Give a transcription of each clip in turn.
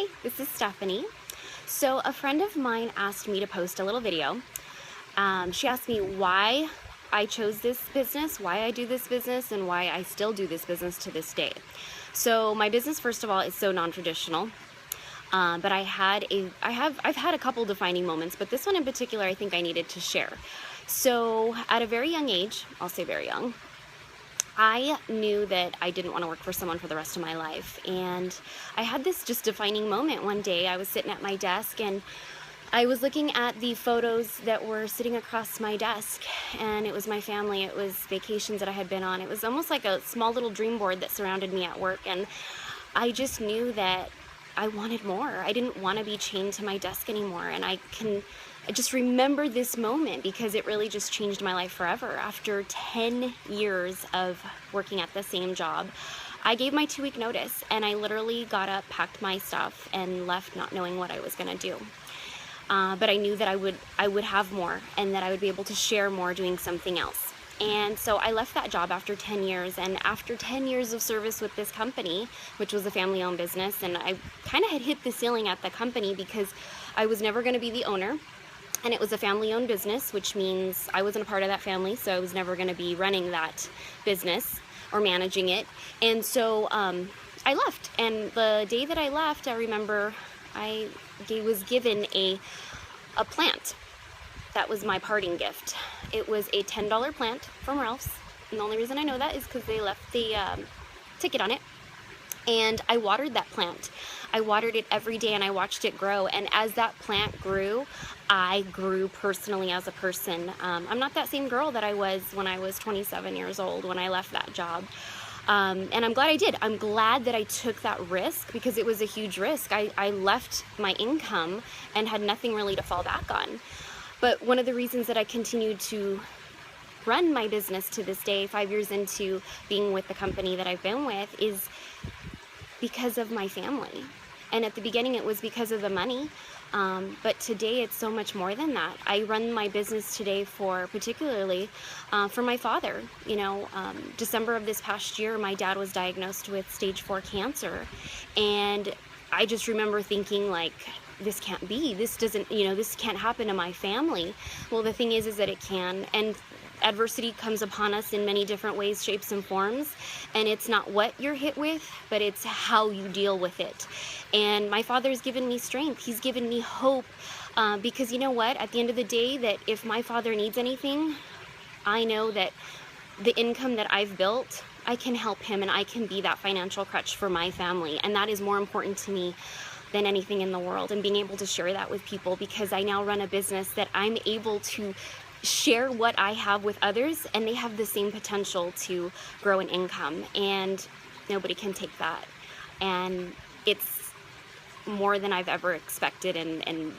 Hi, this is Stephanie. So a friend of mine asked me to post a little video. She asked me why I chose this business, why I do this business, and why I still do this business to this day. So my business, first of all, is so non-traditional. But I've had a couple defining moments, but this one in particular, I think I needed to share. So at a very young age, I'll say very young, I knew that I didn't want to work for someone for the rest of my life. And I had this just defining moment one day. I was sitting at my desk and I was looking at the photos that were sitting across my desk, and it was my family. It was vacations that I had been on. It was almost like a small little dream board that surrounded me at work. And I just knew that I wanted more. I didn't want to be chained to my desk anymore. And I just remember this moment because it really just changed my life forever. After 10 years of working at the same job, I gave my 2-week notice and I literally got up, packed my stuff, and left not knowing what I was going to do. But I knew that I would have more and that I would be able to share more doing something else. And so I left that job after 10 years, and after 10 years of service with this company, which was a family-owned business, and I kind of had hit the ceiling at the company because I was never going to be the owner, and it was a family-owned business, which means I wasn't a part of that family, so I was never going to be running that business or managing it. And so I left, and the day that I left, I remember I was given a plant. That was my parting gift. It was a $10 plant from Ralph's, and the only reason I know that is because they left the ticket on it. And I watered that plant. I watered it every day and I watched it grow. And as that plant grew, I grew personally as a person. I'm not that same girl that I was when I was 27 years old when I left that job. And I'm glad I did. I'm glad that I took that risk because it was a huge risk. I left my income and had nothing really to fall back on. But one of the reasons that I continued to run my business to this day, 5 years into being with the company that I've been with, is because of my family. And at the beginning it was because of the money, but today it's so much more than that. I run my business today particularly for my father. You know, December of this past year, my dad was diagnosed with stage 4 cancer, and I just remember thinking, like, this can't be, this can't happen to my family. Well, the thing is that it can, and adversity comes upon us in many different ways, shapes, and forms, and it's not what you're hit with, but it's how you deal with it. And my father's given me strength. He's given me hope, because you know what? At the end of the day, that if my father needs anything, I know that the income that I've built, I can help him, and I can be that financial crutch for my family, and that is more important to me than anything in the world. And being able to share that with people, because I now run a business that I'm able to share what I have with others, and they have the same potential to grow an income, and nobody can take that. And it's more than I've ever expected, and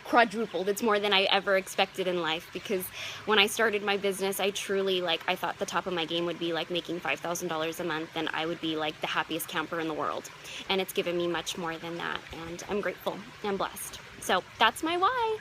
quadrupled. It's more than I ever expected in life, because when I started my business, I truly, I thought the top of my game would be making $5,000 a month, and I would be the happiest camper in the world. And it's given me much more than that, and I'm grateful and blessed. So that's my why.